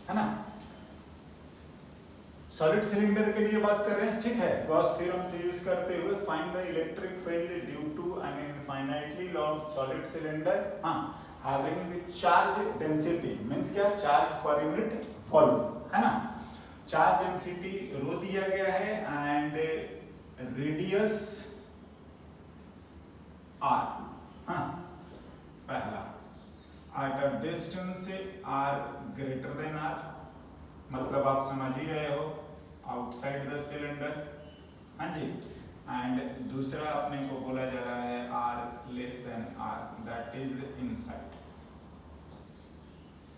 है ना। Solid cylinder के लिए बात कर रहे हैं, ठीक है। गॉस थ्योरम से यूज करते हुए find the electric field due to an infinitely long solid cylinder having charge density means क्या, चार्ज पर यूनिट वॉल्यूम, है ना। चार्ज डेंसिटी रो दिया गया है एंड रेडियस r, हाँ पहला at a distance r greater then r, मतलब आप समझ ही रहे हो आउटसाइड द सिलेंडर, हाँ जी। एंड दूसरा अपने को बोला जा रहा है r less than r, that is inside,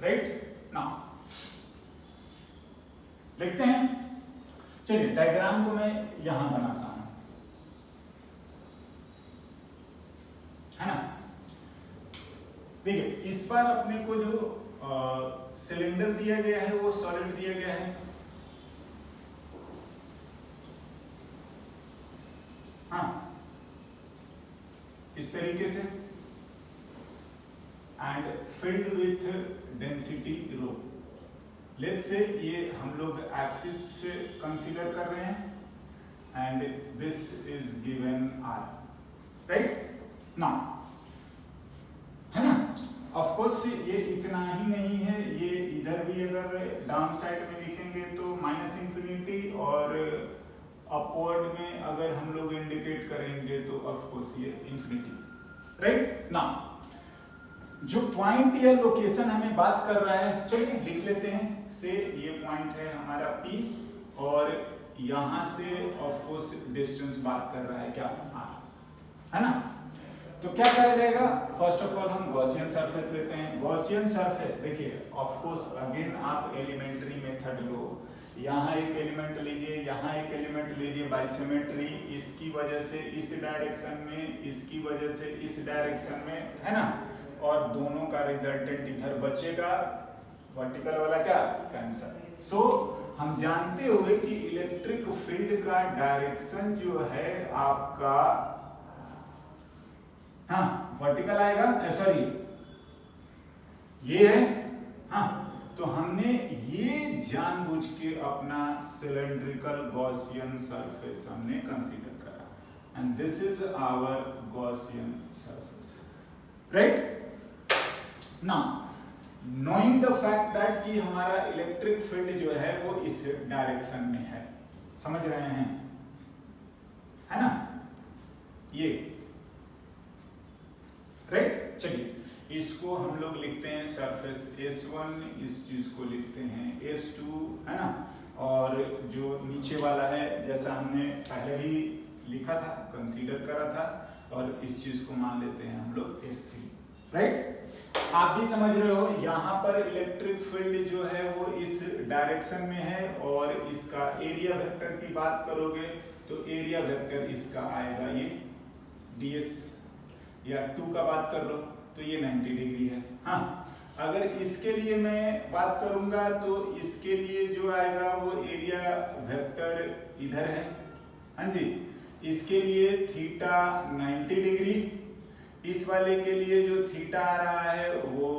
right. Now लिखते हैं, चलिए डायग्राम को मैं यहां बनाता हूं, है ना। देखिए इस बार अपने को जो सिलेंडर दिया गया है वो सॉलिड दिया गया है, हाँ इस तरीके से, and filled with density rho. Let's say ये हम लोग एक्सिस से कंसीडर कर रहे हैं and this is given r, right. Now है ना, ऑफ कोर्स ये इतना ही नहीं है, ये इधर भी अगर डाउन साइड में लिखेंगे तो माइनस इंफिनिटी, और अपवर्ड में अगर हम लोग इंडिकेट करेंगे तो ऑफ कोर्स ये इंफिनिटी, राइट। नाउ जो पॉइंट या लोकेशन हमें बात कर रहा है, चलिए लिख लेते हैं, से ये पॉइंट है हमारा P, और यहां से ऑफ कोर्स डिस्टेंस बात कर रहा है क्या, r, है ना। तो क्या करा जाएगा, फर्स्ट ऑफ ऑल हम गॉसियन सरफेस लेते हैं। गॉसियन सरफेस देखिए ऑफ कोर्स अगेन आप एलिमेंट्री मेथड लो, यहाँ एक एलिमेंट लीजिए, यहाँ एक एलिमेंट लीजिए बाय सिमेट्री, इसकी वजह से इस डायरेक्शन में, इसकी वजह से इस डायरेक्शन में, है ना, और दोनों का रिजल्टेंट इधर बचेगा, वर्टिकल वाला क्या कैंसल। सो हम जानते हुए कि इलेक्ट्रिक फील्ड का डायरेक्शन जो है आपका, हाँ वर्टिकल आएगा, सॉरी ये है, हाँ तो हमने ये जानबूझ के अपना सिलेंड्रिकल गॉसियन सरफेस हमने कंसीडर करा, and this is our Gaussian surface, right. Now knowing the fact that कि हमारा इलेक्ट्रिक फील्ड जो है वो इस डायरेक्शन में है, समझ रहे हैं, है ना, ये राइट। चलिए इसको हम लोग लिखते हैं सरफेस S1, इस चीज को लिखते हैं S2, है ना, और जो नीचे वाला है जैसा हमने पहले भी लिखा था, कंसीडर करा था, और इस चीज को मान लेते हैं हम लोग S3, राइट। आप भी समझ रहे हो यहाँ पर इलेक्ट्रिक फील्ड जो है वो इस डायरेक्शन में है, और इसका एरिया वेक्टर की बात करोगे तो एरिया वेक्टर इसका आएगा ये ds, या 2 का बात कर लो तो ये 90 डिग्री है, हाँ। अगर इसके लिए मैं बात करूंगा तो इसके लिए जो आएगा वो एरिया वेक्टर इधर है, हाँ जी। इसके लिए थीटा 90 डिग्री, इस वाले के लिए जो थीटा आ रहा है वो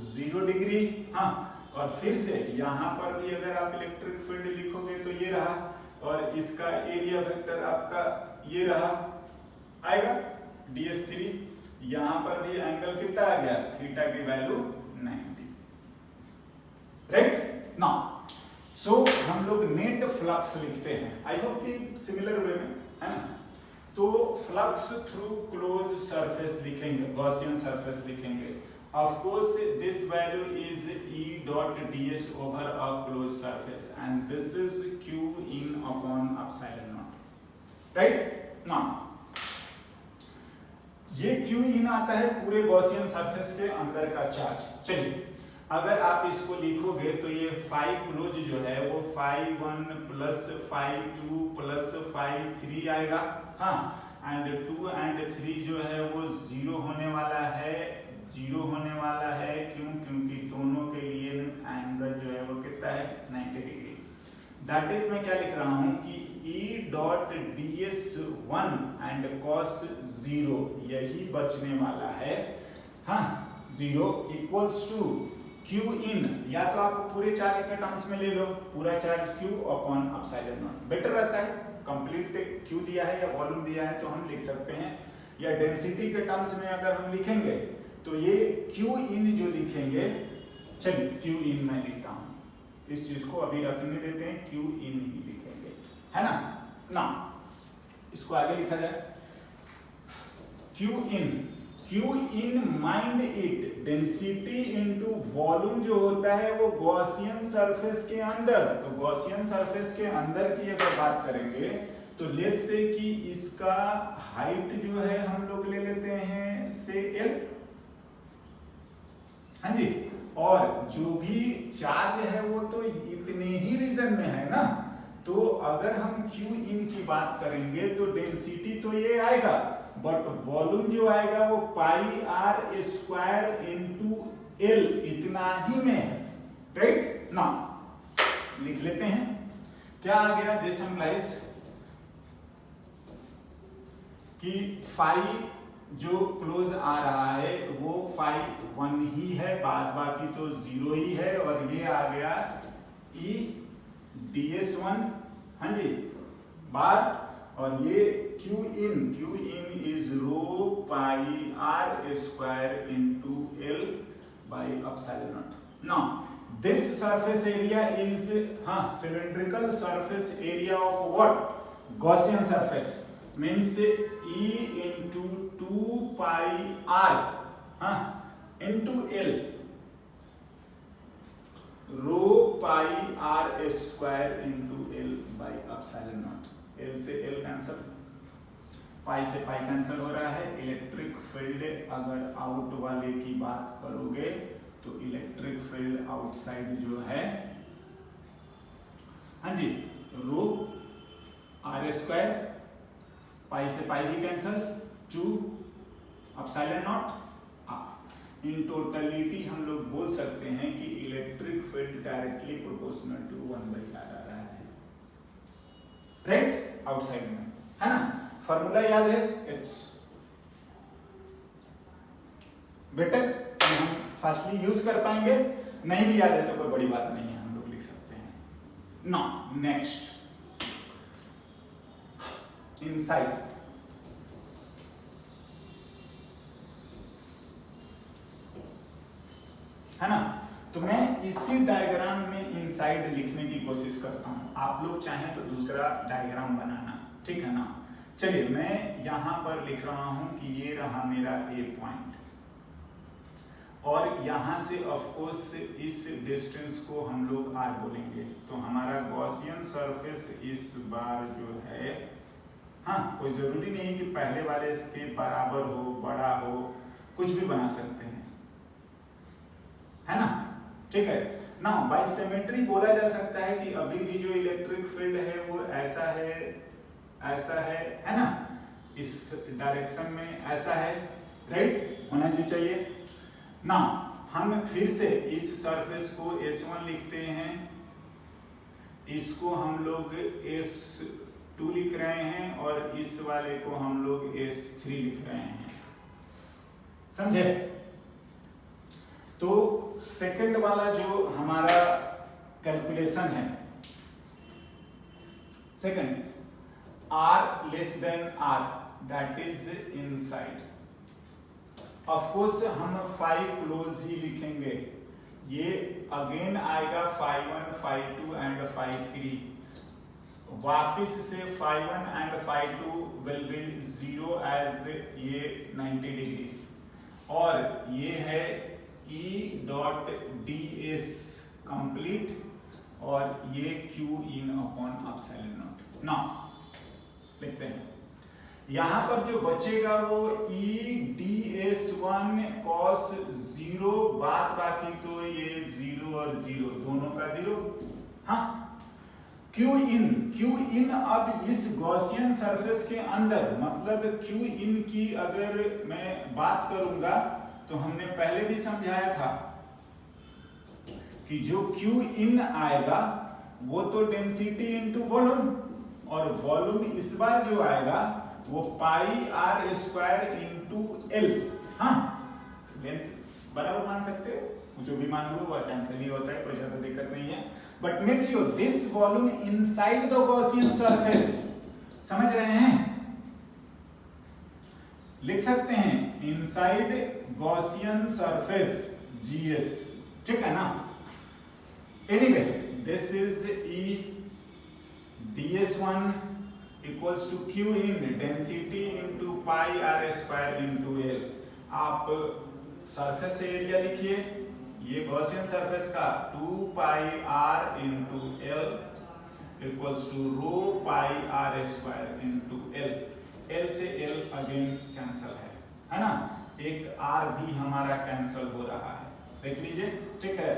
0 डिग्री, हाँ। और फिर से यहाँ पर भी अगर आप इलेक्ट्रिक फील्ड लिखोगे तो ये रहा, और इसका एरिया वेक्टर आपका ये रहा, आएगा ds3। यहाँ पर भी एंगल कितना आ गया, थीटा की वैल्यू 90, राइट। नाउ सो हम लोग नेट फ्लक्स लिखते हैं, आई होप कि सिमिलर वे में, है ना। तो फ्लक्स थ्रू क्लोज सरफेस लिखेंगे, गॉसियन सरफेस लिखेंगे, of course this value is E dot ds over a close surface, and this is Q in upon epsilon naught, right. Now ये Q इन आता है पूरे गॉसियन सरफेस के अंदर का charge. चलिए अगर आप इसको लिखोगे तो ये phi क्लोज जो है वो phi1 plus phi2 plus phi3 आएगा, हाँ। एंड 2 एंड 3 जो है वो 0 होने वाला है, 0 होने वाला है, क्यों, क्योंकि दोनों के लिए एंगल जो है वो कितना है, 90 डिग्री। दैट इज मैं क्या लिख रहा हूं कि E dot ds1 and cos 0 यही बचने वाला है, हाँ 0 इक्वल्स टू क्यू इन, या तो आप पूरे चार्ज के टर्म्स में ले लो, पूरा charge Q upon epsilon not, better रहता है। कंप्लीट क्यू दिया है या वॉल्यूम दिया है तो हम लिख सकते हैं, या डेंसिटी के टर्म्स में अगर हम लिखेंगे तो ये क्यू इन जो लिखेंगे, चलिए क्यू इन मैं लिखता हूं, इस चीज को अभी रखने देते हैं, क्यू इन ही लिखेंगे, है ना। ना इसको आगे लिखा जाए, Q in mind it, density into volume जो होता है वो गॉसियन सरफेस के अंदर, तो गॉसियन सरफेस के अंदर की अगर बात करेंगे तो लेट्स से कि इसका हाइट जो है हम लोग ले लेते हैं से एल, हाँ जी, और जो भी चार्ज है वो तो इतने ही रीजन में है ना, तो अगर हम क्यू इन की बात करेंगे तो डेंसिटी तो ये आएगा, बट वॉल्यूम जो आएगा वो पाई आर स्क्वायर इंटू एल इतना ही में है, राइट ना। लिख लेते हैं, क्या आ गया, दिस इंप्लाइज कि फाई जो क्लोज आ रहा है वो फाई 1 ही है, बाद बाकी तो 0 ही है, और ये आ गया ई ds1, हाँ जी, बार, और ये q in is rho pi r square into L by epsilon naught. Now this surface area is cylindrical surface area of what, Gaussian surface, means E into 2 pi r into L rho pi r square into L by epsilon naught, L से L cancel, pi से pi cancel हो रहा है। Electric field अगर out वाले की बात करोगे तो इलेक्ट्रिक फील्ड आउटसाइड जो है, हाँ जी, रो r स्क्वायर, पाई से पाई भी cancel, 2 epsilon naught r। In totality हम लोग बोल सकते हैं कि electric field directly proportional to 1/r आ रहा है, राइट, आउटसाइड में, है ना। फॉर्मूला याद है, इट्स बेटर हम फास्टली यूज कर पाएंगे, नहीं भी याद है तो कोई बड़ी बात नहीं है, हम लोग लिख सकते हैं। नाउ नेक्स्ट, इनसाइड, है ना। तो मैं इसी डायग्राम में इनसाइड लिखने की कोशिश करता हूं, आप लोग चाहें तो दूसरा डायग्राम बनाना, ठीक है ना। चलिए मैं यहां पर लिख रहा हूं कि ये रहा मेरा ए पॉइंट, और यहां से ऑफ कोर्स इस डिस्टेंस को हम लोग आर बोलेंगे, तो हमारा गॉसियन सरफेस इस बार जो है, हाँ, कोई जरूरी नहीं कि पहले वाले के बराबर हो, बड़ा हो, कुछ भी बना सकते हैं, है ना, ठीक है ना। बाय सिमेट्री बोला जा सकता है कि अभी भी जो इलेक्ट्रिक फील्ड है वो ऐसा है ना, इस डायरेक्शन में ऐसा है, राइट, होना भी चाहिए ना। हम फिर से इस सरफेस को S1 लिखते हैं, इसको हम लोग S2 लिख रहे हैं, और इस वाले को हम लोग S3 लिख रहे हैं, समझे। तो सेकंड वाला जो हमारा कैलकुलेशन है, second R less than R, that is inside. Of course हम फाई क्लोज ही लिखेंगे, ये अगेन आएगा फाई 1, फाई 2 एंड फाई 3, वापिस से phi 1 and phi 2 will be 0 as ये 90 डिग्री, और ये है E डॉट ds कंप्लीट, और ये Q in upon epsilon naught. Now लिखते हैं, यहां पर जो बचेगा वो E ds1 cos 0, बाद बाकी तो ये 0 और 0 दोनों का 0, हाँ। Q इन अब इस गॉसियन सरफेस के अंदर, मतलब Q इन की अगर मैं बात करूंगा तो हमने पहले भी समझाया था कि जो Q इन आएगा वो तो डेंसिटी इनटू वॉल्यूम, और वॉल्यूम इस बार जो आएगा वो पाई आर स्क्वायर इंटू एल, हाँ, लेंथ बराबर मान मान सकते हो, जो भी मानोगे वो कैंसिल ही होता है, कोई ज्यादा दिक्कत नहीं है। But make sure this volume inside the Gaussian surface, समझ रहे हैं? लिख सकते हैं इनसाइड गॉसियन सरफेस GS, ठीक है ना? Anyway this is E ds1 equals to Q in density into pi r square into L। आप सरफेस एरिया लिखिए, ये गॉसियन सरफेस का 2 pi r into L equals to rho pi r square into L। L से L again cancel है ना? एक r भी हमारा कैंसल हो रहा है, देख लीजिए, ठीक है?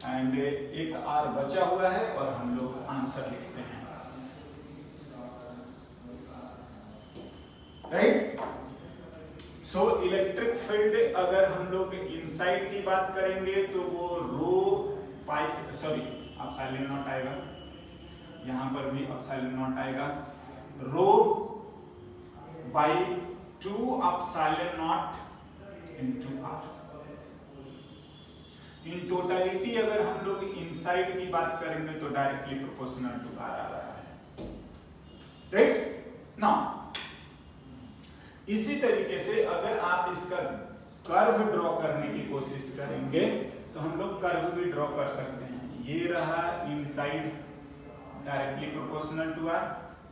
एंड एक r बचा हुआ है और हम लोग आंसर लिखते हैं, राइट? सो इलेक्ट्रिक फील्ड अगर हम लोग इनसाइड की बात करेंगे तो वो rho pi, sorry epsilon naught आएगा, यहां पर भी एप्सिलॉन नॉट आएगा, rho by 2 epsilon naught into r। In totality अगर हम लोग इनसाइड की बात करेंगे तो डायरेक्टली प्रोपोर्शनल टू r आ रहा है, राइट? नाउ इसी तरीके से अगर आप इसका कर्व ड्रॉ करने की कोशिश करेंगे तो हम लोग कर्व भी ड्रॉ कर सकते हैं। ये रहा inside directly proportional to r,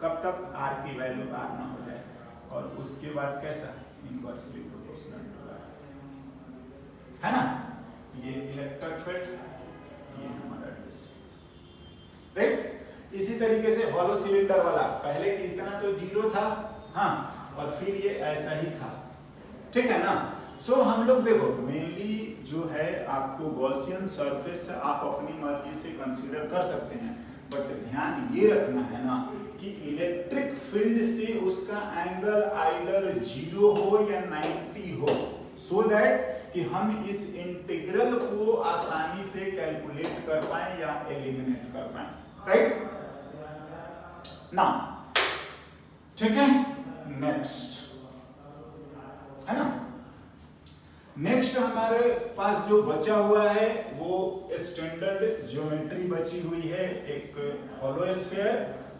कब तक r की वैल्यू r ना हो जाए, और उसके बाद कैसा इनवर्सली प्रोपोर्शनल टू r, है ना? ये इलेक्ट्रिक फील्ड, ये हमारा डिस्टेंस, राइट? इसी तरीके से हॉलो सिलेंडर वाला, पहले इतना तो 0 था, हाँ, और फिर ये ऐसा ही था, ठीक है ना? सो हम लोग देखो मेनली जो है आपको गॉसियन सरफेस आप अपनी मर्जी से कंसीडर कर सकते हैं, बट ध्यान ये रखना है ना कि इलेक्ट्रिक फील्ड से उसका एंगल आइदर 0 हो या 90 हो, सो दैट कि हम इस इंटीग्रल को आसानी से कैलकुलेट कर पाए या एलिमिनेट कर पाए, राइट? ना, ठीक है? नेक्स्ट, है ना? नेक्स्ट हमारे पास जो बचा हुआ है वो स्टैंडर्ड ज्योमेट्री बची हुई है, एक हॉलो स्फीयर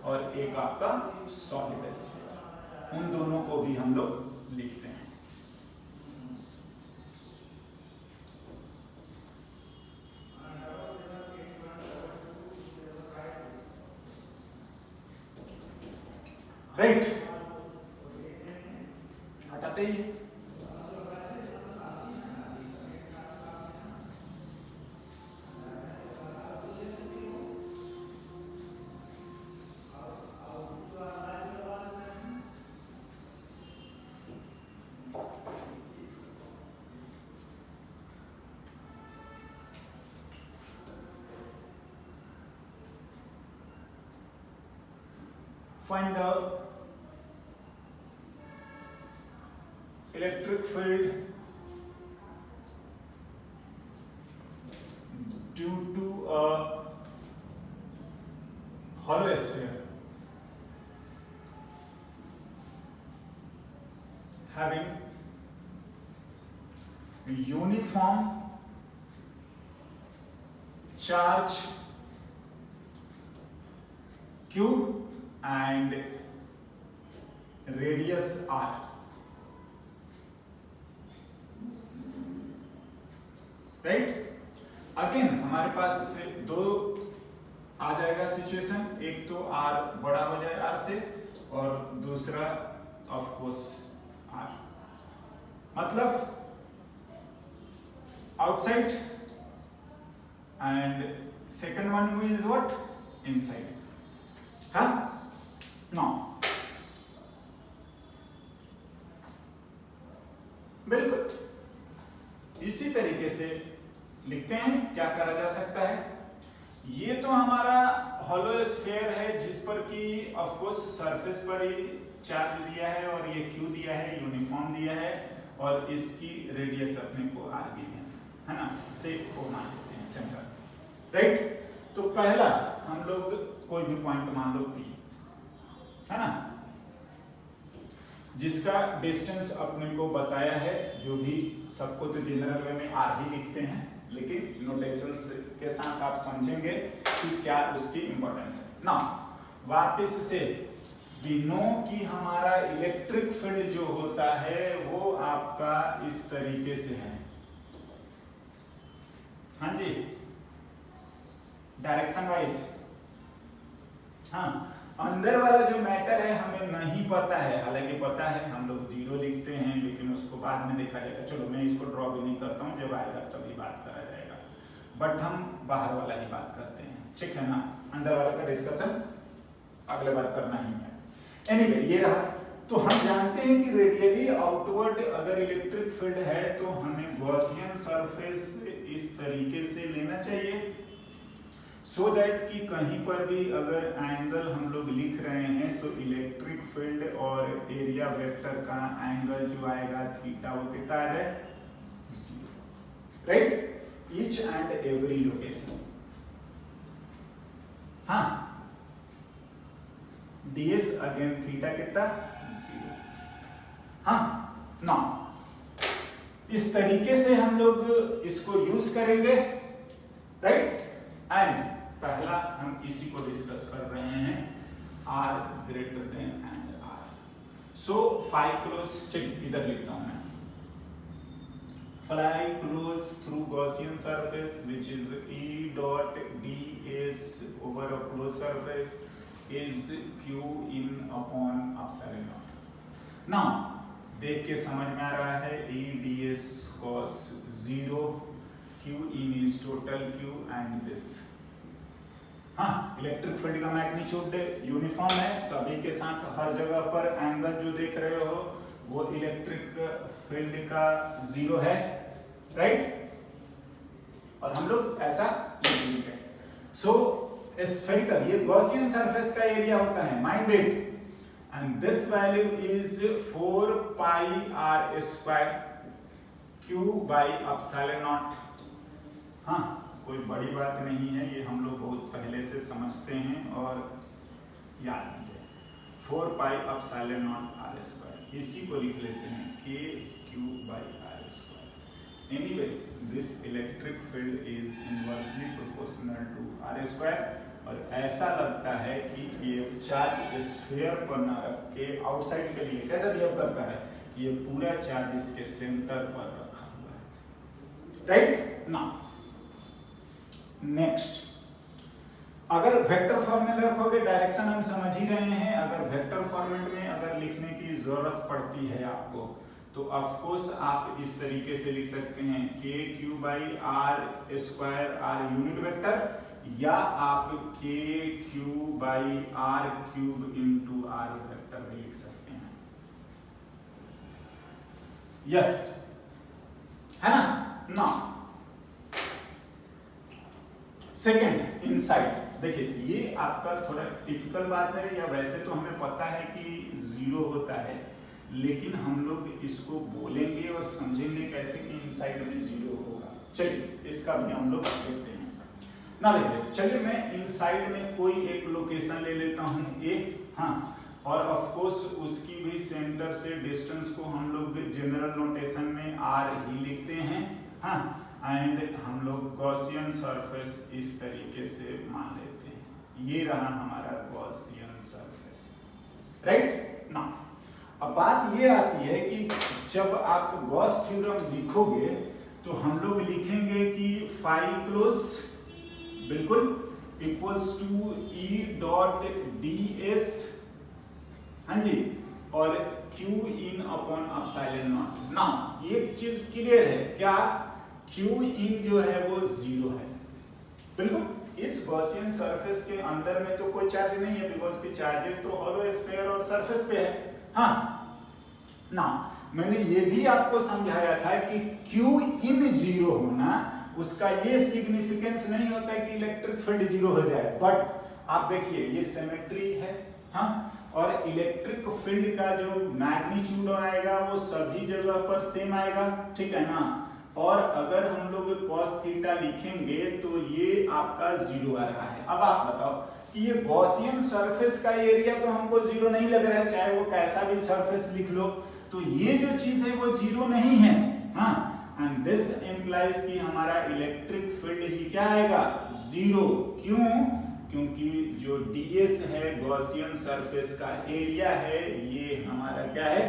और एक आपका सॉलिड स्फीयर। उन दोनों को भी हम लोग लिखते हैं। राइट, हटाते ही find the electric field due to a hollow sphere having uniform charge Q and radius r। Right? Again हमारे पास दो आ जाएगा सिचुएशन, एक तो r बड़ा हो जाए r से और दूसरा ऑफ कोर्स r, मतलब outside and second one is what, inside, हाँ? नो, बिल्कुल इसी तरीके से लिखते हैं। क्या करा जा सकता है, ये तो हमारा हॉलो स्फीयर है जिस पर कि ऑफ कोर्स सरफेस पर ही चार्ज दिया है और ये क्यू दिया है, यूनिफॉर्म दिया है, और इसकी रेडियस अपने को आर दी है ना? से को मान लेते हैं सेंटर, राइट? तो पहला हम लोग कोई भी पॉइंट मान लो P, है ना? जिसका डिस्टेंस अपने को बताया है, जो भी सबको तो जनरल वे में आर ही लिखते हैं, लेकिन नोटेशंस के साथ आप समझेंगे कि क्या उसकी इंपॉर्टेंस है ना। वापस से वी नो कि हमारा इलेक्ट्रिक फील्ड जो होता है वो आपका इस तरीके से है, हाँ जी, डायरेक्शन वाइज। हाँ, अंदर वाला जो मैटर है हमें नहीं पता है, हालांकि पता है, हम लोग जीरो लिखते हैं, लेकिन उसको बाद में देखा जाएगा। चलो मैं इसको ड्रॉ भी नहीं करता हूँ, जब आएगा तभी बात करा जाएगा, बट हम बाहर वाला ही बात करते हैं, ठीक है ना। अंदर वाला का डिस्कशन अगले बार करना ही है। एनीवे, ये रहा। तो हम जानते हैं कि रेडियली आउटवर्ड अगर इलेक्ट्रिक फील्ड है तो हमें गॉसियन सरफेस इस तरीके से लेना चाहिए, सो दैट कि कहीं पर भी अगर एंगल हम लोग लिख रहे हैं तो इलेक्ट्रिक फील्ड और एरिया वेक्टर का एंगल जो आएगा थीटा, वो कितना आ जाए, 0, right, each and every location. हाँ, ds अगेन थीटा कितना, 0। हाँ ना, इस तरीके से हम लोग इसको यूज करेंगे, राइट। एंड पहला हम इसी को डिस्कस कर रहे हैं, r greater than and r। So phi close, चलिए इधर लिखता हूं मैं, fly close through Gaussian surface which is E dot ds over a closed surface is q in upon epsilon naught। now देख के समझ में आ रहा है, E ds cos 0, q in is total q and this। हाँ, electric field का magnitude uniform है, सभी के साथ हर जगह पर एंगल जो देख रहे हो वो इलेक्ट्रिक फील्ड का 0 है, राइट। और हम लोग ऐसा लिखेंगे। सो स्फेरिकल, ये गॉसियन सरफेस का एरिया होता है, mind it, and this value is 4 pi r square q by epsilon not. हाँ, कोई बड़ी बात नहीं है, ये हम लोग बहुत पहले से समझते हैं और याद भी है। 4 pi epsilon naught r square, इसी को लिख लेते हैं k q by r square. Anyway, this electric field is inversely proportional to r square, और ऐसा लगता है कि ये चार्ज स्फीयर पर न रख के आउटसाइड के लिए कैसा बिहेव करता है, ये पूरा चार्ज इसके सेंटर पर रखा हुआ है, राइट ना। नेक्स्ट, अगर वेक्टर फॉर्म में रखोगे, डायरेक्शन हम समझ ही रहे हैं, अगर वेक्टर फॉर्मेट में अगर लिखने की जरूरत पड़ती है आपको, तो ऑफ कोर्स आप इस तरीके से लिख सकते हैं k q by r square r unit vector, या आप k q by r cube into r vector भी लिख सकते हैं। यस, है ना। ना सेकेंड, इनसाइड, देखिए ये आपका थोड़ा टिपिकल बात है, या वैसे तो हमें पता है कि 0 होता है, लेकिन हम लोग इसको बोलेंगे और समझेंगे कैसे कि इनसाइड में 0 होगा। चलिए इसका भी हम लोग देखते हैं ना। देखिए, चलिए मैं इनसाइड में कोई एक लोकेशन ले लेता हूं A, हाँ, और ऑफ कोर्स उसकी भी सेंटर से डिस्टेंस को हम लोग जनरल नोटेशन में r ही लिखते हैं, हाँ, एंड हम लोग गॉसियन सरफेस इस तरीके से मान लेते हैं। ये रहा हमारा गॉसियन सरफेस, राइट ना। अब बात ये आती है कि जब आप गॉस थ्योरम लिखोगे तो हम लोग लिखेंगे कि फाई क्लोज बिल्कुल equals to E dot ds, हाँ जी, और q in upon epsilon naught. Now एक चीज क्लियर है, क्या q इन जो है वो 0 है, बिल्कुल। इस गॉसियन सरफेस के अंदर में तो कोई चार्ज नहीं है, बिकॉज के चार्जेस तो हॉलो स्फीयर और सरफेस पे है। हाँ ना, मैंने ये भी आपको समझाया था कि q इन 0 होना उसका ये सिग्निफिकेंस नहीं होता है कि इलेक्ट्रिक फील्ड 0 हो जाए, बट आप देखिए ये सिमेट्री है, हाँ, और इलेक्ट्रिक फील्ड का जो मैग्नीट्यूड आएगा वो सभी जगह पर सेम आएगा, ठीक है ना। और अगर हम लोग cos थीटा लिखेंगे तो ये आपका 0 आ रहा है। अब आप बताओ कि ये गॉसियन सरफेस का एरिया तो हमको जीरो नहीं लग रहा है, चाहे वो कैसा भी सरफेस लिख लो, तो ये जो चीज है वो जीरो नहीं है। हाँ, एंड दिस इंप्लाइज कि हमारा इलेक्ट्रिक फील्ड ही क्या आएगा, जीरो। क्यों? क्योंकि जो ds है गॉसियन सरफेस का एरिया है, ये हमारा क्या है,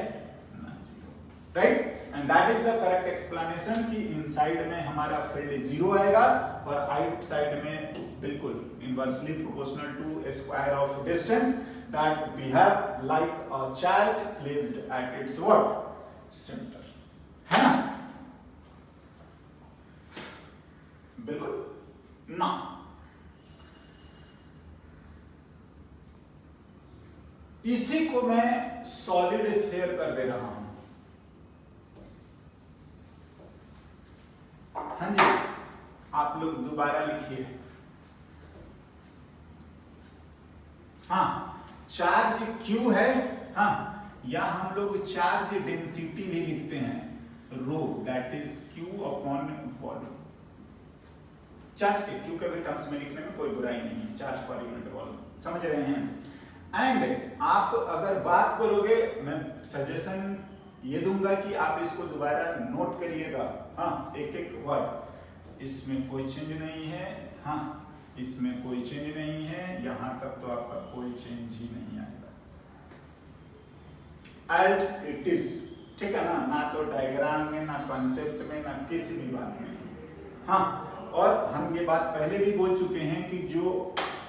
right. And that is the correct explanation कि इनसाइड में हमारा फील्ड जीरो आएगा और आउटसाइड में बिल्कुल inversely proportional to square of distance that we have like a charge placed at its what, centre, है ना, बिल्कुल ना। इसी को मैं सॉलिड स्फीयर कर दे रहा हूं। हाँ जी, आप लोग दोबारा लिखिए। हाँ, चार्ज Q है, हाँ, या हम लोग चार्ज डेंसिटी भी लिखते हैं, rho, that is Q upon volume. Charge के Q के भी टर्म्स में लिखने में कोई बुराई नहीं है, चार्ज पर यूनिट वॉल्यूम, समझ रहे हैं। एंड आप अगर बात करोगे, मैं सजेशन ये दूंगा कि आप इसको दोबारा नोट करिएगा, हाँ, एक एक वर्ड, इसमें कोई चेंज नहीं है, हाँ, इसमें कोई चेंज नहीं है, यहां तक तो आपका कोई चेंज ही नहीं आएगा, एज इट इज, ठीक है ना, ना तो डायग्राम में, ना कॉन्सेप्ट में, ना किसी भी बात में। हाँ, और हम ये बात पहले भी बोल चुके हैं कि जो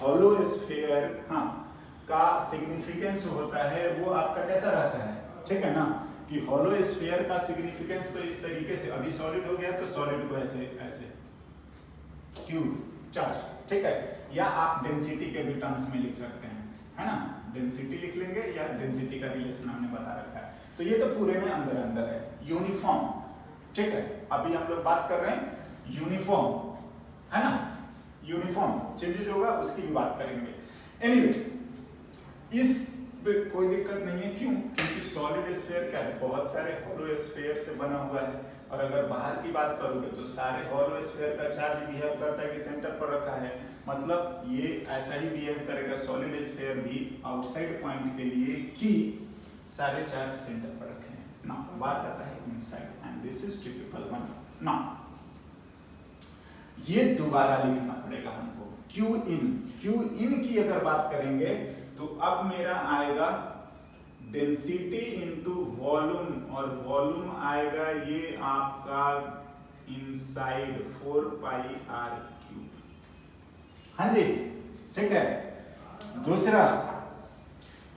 हॉलो स्फीयर, हाँ, का सिग्निफिकेंस होता है वो आपका कैसा रहता है, ठीक है ना, कि हॉलो स्फीयर का सिग्निफिकेंस तो इस तरीके से, अभी सॉलिड हो गया तो सॉलिड को ऐसे ऐसे क्यू चार्ज, ठीक है, या आप डेंसिटी के भी टर्म्स में लिख सकते हैं, है ना, डेंसिटी लिख लेंगे या डेंसिटी का रिलेशन हमने बता रखा है, तो ये तो पूरे में अंदर अंदर है। यूनिफॉर्म, ठीक है, अभी हम लोग बात कर रहे हैं यूनिफॉर्म, है ना, यूनिफॉर्म चेंजेस होगा उसकी भी बात करेंगे। एनीवे, इस कोई दिक्कत नहीं है, क्यों? क्योंकि सॉलिड स्फीयर क्या है, बहुत सारे हॉलो स्फीयर से बना हुआ है, और अगर बाहर की बात करोगे तो सारे हॉलो स्फीयर का चार्ज बिहेव करता है कि सेंटर पर रखा है, मतलब ये ऐसा ही बिहेव करेगा सॉलिड स्फीयर भी आउटसाइड पॉइंट के लिए कि सारे चार्ज सेंटर पर रखे हैं ना, बात आता है inside, and this is typical one ना। ये दोबारा लिखना पड़ेगा हमको, क्यू इन की अगर बात करेंगे तो अब मेरा आएगा डेंसिटी इनटू वॉल्यूम, और वॉल्यूम आएगा ये आपका इनसाइड 4 पाई आर क्यूब, हाँ जी, ठीक है। दूसरा,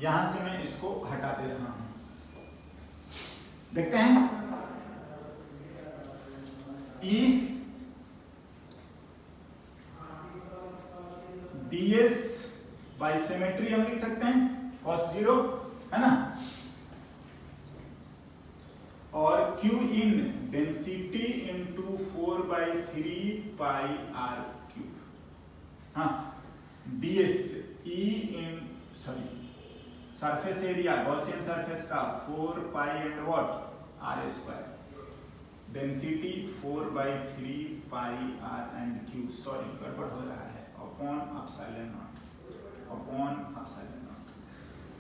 यहां से मैं इसको हटा दे रहा हूं, देखते हैं, ई ds बाई सिमेट्री हम लिख सकते हैं cos 0, है ना, और Q in density into 4/3 pi are cube, हाँ, ds E in surface area Gaussian surface का 4 pi and what R square, density 4/3 pi R and Q, sorry गड़बड़ हो रहा है, अपॉन एप्सिलॉन नॉट,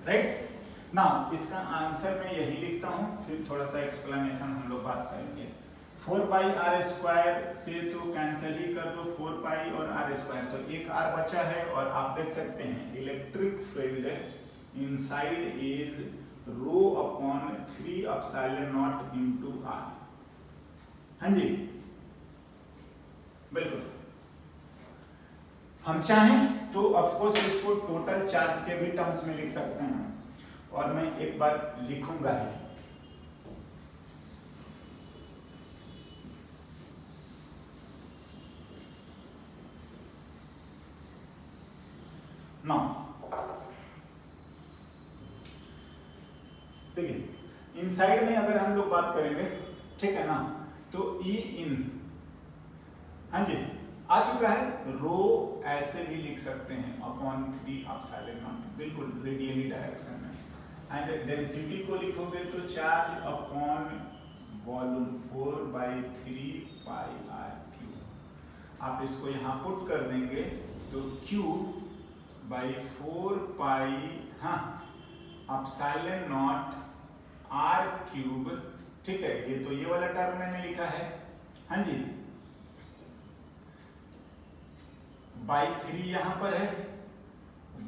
राइट ना। इसका आंसर मैं यही लिखता हूं, फिर थोड़ा सा एक्सप्लेनेशन हम लोग बात करेंगे। 4 पाई आर स्क्वायर से तो कैंसिल ही कर दो, 4 पाई और आर स्क्वायर, तो एक आर बचा है, और आप देख सकते हैं electric field inside is rho upon 3 epsilon naught into r, हाँ जी, बिल्कुल। हम चाहें तो ऑफ कोर्स इसको टोटल चार्ज के भी टर्म्स में लिख सकते हैं, और मैं एक बार लिखूंगा ही, ना, देखिए इनसाइड में अगर हम लोग बात करेंगे, ठीक है ना, तो ई इन, हाँ जी, आ चुका है, रो ऐसे भी लिख सकते हैं अपॉन 3 एप्सिलॉन नॉट, बिल्कुल रेडियली डायरेक्शन में, एंड डेंसिटी को लिखोगे तो charge upon volume 4/3 pi are cube, आप इसको यहां पुट कर देंगे तो Q by 4 pi epsilon naught r cube, ठीक है। ये तो ये वाला टर्म मैंने लिखा है, हाँ जी, बाई 3 यहां पर है,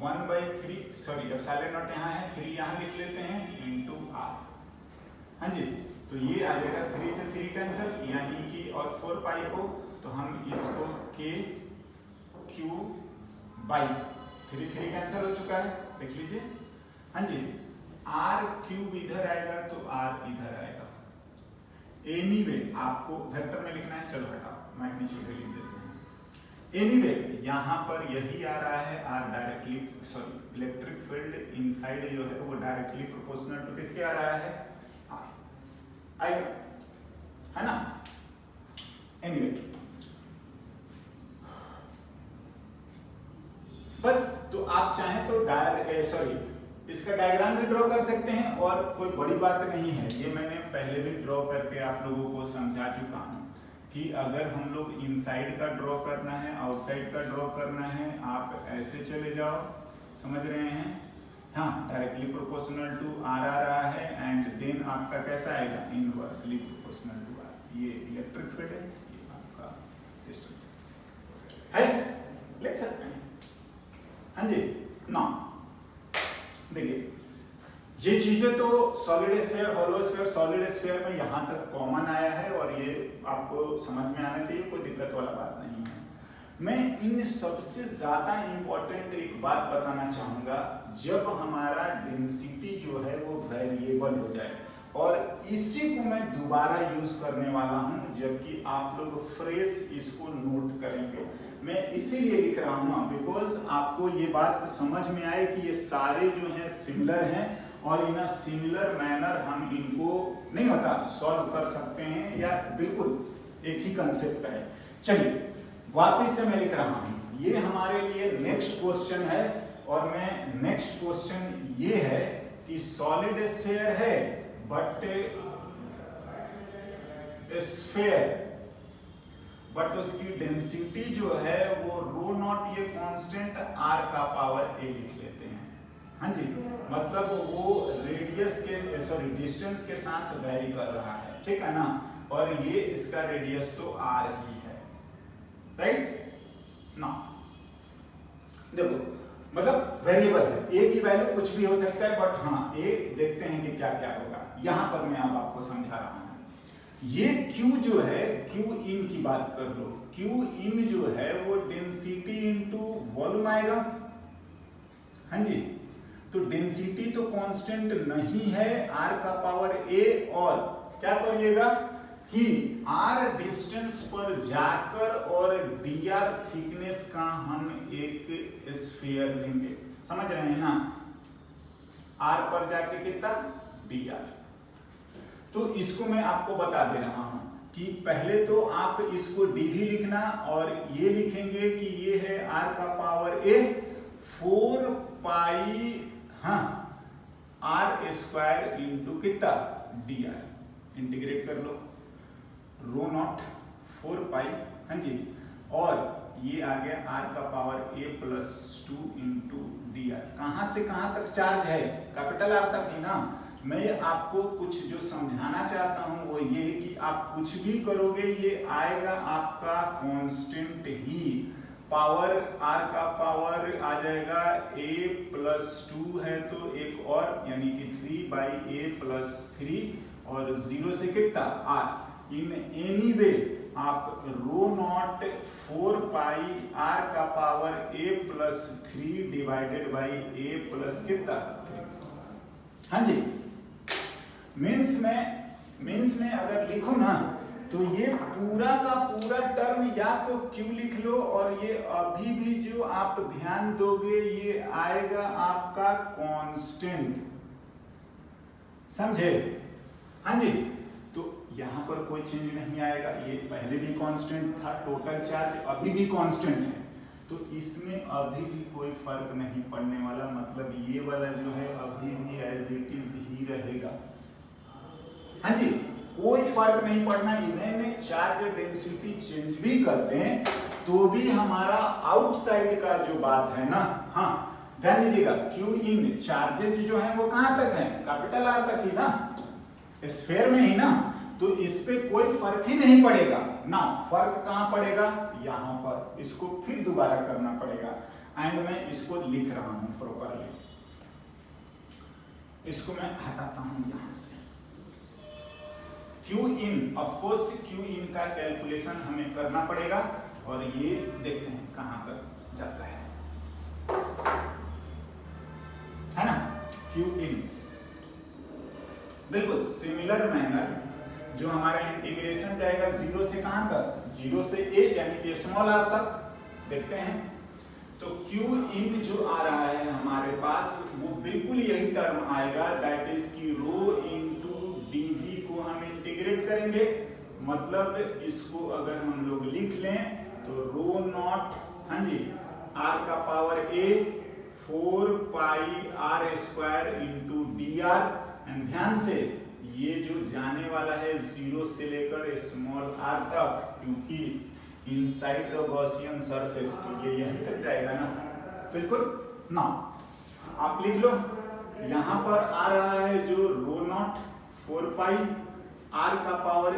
1/3 सॉरी एप्सिलॉन नॉट यहाँ है, 3 यहाँ लिख लेते हैं इनटू आर, हाँ जी। तो ये आ जाएगा 3 से 3 कैंसिल, यानी कि और 4 पाई को तो हम इसको के क्यू बाई 3 कैंसिल हो चुका है, लिख लीजिए, हाँ जी। आर क्यूब इधर आएगा तो आर इधर आएगा। एनीवे आपको वेक्टर में लिखना है, चलो हटाओ मैग्नीट्यूड लिख देते हैं। एनीवे यहाँ पर यही आ रहा है, r directly sorry electric field inside जो है वो डायरेक्टली प्रोपोर्शनल टू किसके आ रहा है, आर आएगा, है ना। एनीवे बस, तो आप चाहें तो इसका डायग्राम भी ड्रॉ कर सकते हैं, और कोई बड़ी बात नहीं है, ये मैंने पहले भी ड्रॉ करके आप लोगों को समझा चुका हूं कि अगर हम लोग इनसाइड का ड्रॉ करना है, आउटसाइड का ड्रॉ करना है, आप ऐसे चले जाओ, समझ रहे हैं, हाँ, डायरेक्टली प्रोपोर्शनल टू आर आ रहा है, एंड देन आपका कैसा आएगा, इनवर्सली प्रोपोर्शनल टू आर। ये इलेक्ट्रिक फील्ड है, ये आपका डिस्टेंस है, लिख सकते हैं, हाँ जी। ना देखिए, ये चीजें तो solid sphere, hollow sphere, solid sphere में यहां तक कॉमन आया है, और ये आपको समझ में आना चाहिए, कोई दिक्कत वाला बात नहीं है। मैं इन सबसे ज्यादा इंपॉर्टेंट एक बात बताना चाहूंगा, जब हमारा डेंसिटी जो है वो वेरिएबल हो जाए, और इसी को मैं दोबारा यूज करने वाला हूं, जबकि आप लोग फ्रेश इसको नोट करेंगे। मैं इसीलिए लिख रहा हूं ना, बिकॉज आपको ये बात समझ में आए कि ये सारे जो हैं सिमिलर हैं, और इन अ सिमिलर मैनर हम इनको नहीं होता सॉल्व कर सकते हैं, या बिल्कुल एक ही कंसेप्ट है। चलिए वापिस से मैं लिख रहा हूं, ये हमारे लिए नेक्स्ट क्वेश्चन है, और मैं नेक्स्ट क्वेश्चन ये है कि सॉलिड स्फीयर है, बट स्फीयर, बट उसकी डेंसिटी जो है वो रो नॉट, ये कांस्टेंट आर का पावर ए लिख लेते हैं, हाँ जी। मतलब वो रेडियस के सॉरी डिस्टेंस के साथ वेरी कर रहा है, ठीक है ना, और ये इसका रेडियस तो आर ही है, राइट ना। देखो मतलब वेरिएबल है, ए की वैल्यू कुछ भी हो सकता है, बट हाँ ए देखते हैं कि क्या क्या होगा। यहां पर मैं अब आपको समझा रहा हूं, ये Q जो है, Q इन की बात कर लो, Q इन जो है वो डेंसिटी इनटू वॉल्यूम आएगा, हाँ जी। तो डेंसिटी तो कांस्टेंट नहीं है, r का पावर a, और क्या करिएगा कि r डिस्टेंस पर जाकर और dr थिकनेस का हम एक स्फीयर लेंगे, समझ रहे हैं ना, r पर जाके कितना dr। तो इसको मैं आपको बता दे रहा हूं कि पहले तो आप इसको dv लिखना, और ये लिखेंगे कि ये है r का power a 4 pi r square into कितना dr, इंटीग्रेट कर लो, रो नॉट 4 पाई, हाँ जी, और ये आ गया r का power a plus 2 into dr। कहां से कहां तक चार्ज है, कैपिटल R तक ही ना। मैं आपको कुछ जो समझाना चाहता हूं वो ये कि आप कुछ भी करोगे ये आएगा आपका कांस्टेंट ही, पावर r का पावर आ जाएगा a प्लस 2 है तो एक और, यानी कि 3 बाई a प्लस 3, और 0 से कितना r। इन एनी वे आप रो नॉट 4 पाई r का power a plus 3 divided by a plus कितना 3, हाँ जी। मीन्स में अगर लिखो ना तो ये पूरा का पूरा टर्म या तो Q लिख लो, और ये अभी भी जो आप ध्यान दोगे ये आएगा आपका कांस्टेंट, समझे, हाँ जी। तो यहां पर कोई चेंज नहीं आएगा, ये पहले भी कांस्टेंट था, टोटल चार्ज अभी भी कांस्टेंट है, तो इसमें अभी भी कोई फर्क नहीं पड़ने वाला, मतलब ये वाला जो है अभी भी एज इट इज ही रहेगा, हाँ जी। कोई फर्क नहीं पड़ना, इन्हें चार्ज डेंसिटी चेंज भी कर दें तो भी हमारा आउटसाइड का जो बात है ना, हाँ ध्यान दीजिएगा, क्यू इन चार्जेज जो है वो कहां तक है, कैपिटल आर तक ही ना, स्फीयर में ही ना, तो इस पे कोई फर्क ही नहीं पड़ेगा ना। फर्क कहां पड़ेगा, यहां पर, इसको फिर दोबारा करना पड़ेगा। एंड मैं इसको लिख रहा हूं प्रॉपरली, इसको मैं हटाता हूं यहां से। Q in, of course Q in का कैलकुलेशन हमें करना पड़ेगा और ये देखते हैं कहां तक जाता है ना। क्यू इन बिल्कुल सिमिलर मैनर जो हमारा इंटीग्रेशन जाएगा 0 से कहां तक, 0 से a यानी कि स्मॉल r तक, देखते हैं। तो Q इन जो आ रहा है हमारे पास वो बिल्कुल यही टर्म आएगा, दैट इज कि रो इनटू dv को हम इंटीग्रेट करेंगे, मतलब इसको अगर हम लोग लिख लें तो रो नॉट, हाँ जी, r का power a 4 pi r square into D R. And ध्यान से ये जो जाने वाला है 0 से लेकर स्मॉल r तक, क्योंकि इनसाइड द गॉसियन सरफेस तो ये यहीं तक जाएगा ना, बिल्कुल ना। आप लिख लो, यहां पर आ रहा है जो रो नॉट 4 पाई r का power a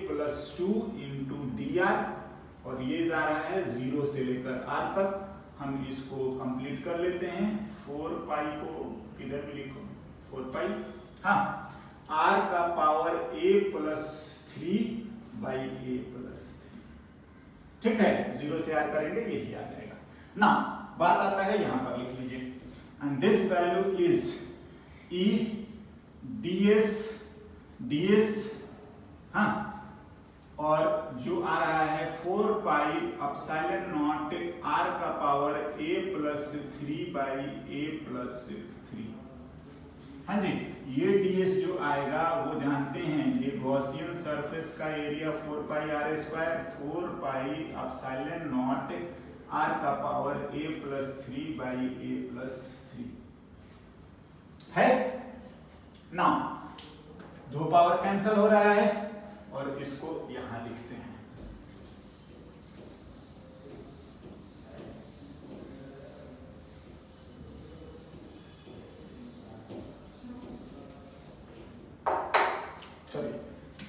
plus 2 into D R, और ये जा रहा है 0 से लेकर r तक। हम इसको कंप्लीट कर लेते हैं। 4 पाई को किधर भी लिखो, 4 पाई, हाँ, r का power a plus 3 by a plus 3, ठीक है, 0 से r करेंगे यही आ जाएगा ना। बात आता है यहां पर, लिख लीजिए, and this value is e ds, हाँ, और जो आ रहा है 4 पाई एप्सिलॉन नॉट r का power a plus 3 by a plus 3, हाँ जी, ये ds जो आएगा वो जानते हैं, ये गॉसियन सरफेस का एरिया 4 पाई r square 4 pi epsilon naught r का power a plus 3 by a plus 3 है ना। दो पावर कैंसिल हो रहा है और इसको यहां लिखते हैं। चलिए,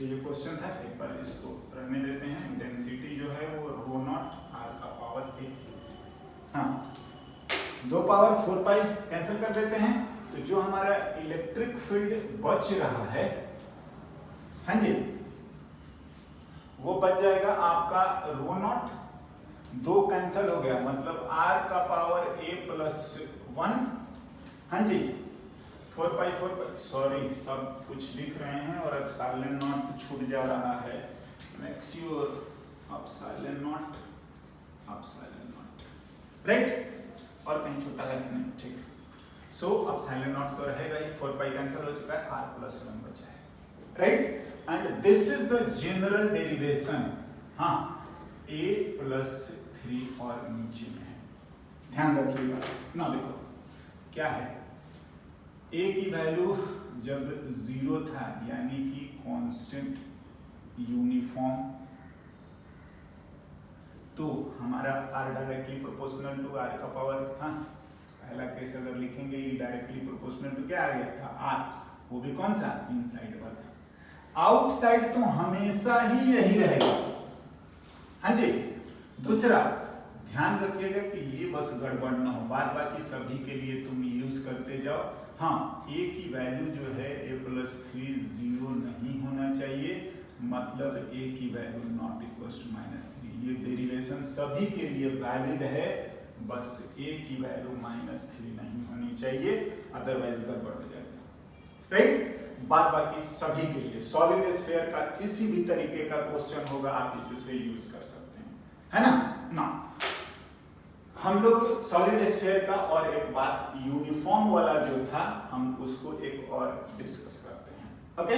ये क्वेश्चन था, एक बार इसको रखने देते हैं। डेंसिटी जो है वो रो नॉट r का पावर a, हाँ, दो पावर 4 पाई कैंसिल कर देते हैं, तो जो हमारा इलेक्ट्रिक फील्ड बच रहा है, हाँ जी, वो बच जाएगा आपका रो नॉट, दो कैंसिल हो गया, मतलब r का पावर a प्लस 1, हाँ जी, 4 पाई, सॉरी सब कुछ लिख रहे हैं और एप्सिलॉन नॉट छूट जा रहा है, make sure epsilon not, right, और कहीं छोटा है नहीं, ठीक, सो एप्सिलॉन नॉट तो रहेगा ही, 4 पाई कैंसिल हो चुका है, r प्लस 1 बचा है, right, and this is the general derivation, हाँ, a प्लस 3 और नीचे में है, ध्यान रखिएगा ना। देखो क्या है, a की वैल्यू जब 0 था यानी कि कांस्टेंट यूनिफॉर्म, तो हमारा r directly proportional to r का पावर, हाँ, पहला केस अगर लिखेंगे ये डायरेक्टली प्रोपोर्शनल टू क्या आ गया था, r, वो भी कौन सा, इनसाइड वाला। आउटसाइड तो हमेशा ही यही रहेगा, हाँ जी। दूसरा ध्यान रखिएगा कि ये बस गड़बड़ ना हो, बाद बाकी सभी के लिए तुम यूज करते जाओ। हाँ, a की वैल्यू जो है a प्लस 3 0 नहीं होना चाहिए, मतलब a की वैल्यू नॉट इक्वल टू -3, ये डेरिवेशन सभी के लिए वैलिड है, बस a की वैल्यू -3 नहीं होनी चाहिए, अदरवाइज गड़बड़ हो जाएगा, राइट। बात बाकी सभी के लिए सॉलिड स्फीयर का किसी भी तरीके का क्वेश्चन होगा आप इसे यूज कर सकते हैं, है ना। हम लोग सॉलिड स्फीयर का और एक बात यूनिफॉर्म वाला जो था हम उसको एक और डिस्कस करते हैं, ओके।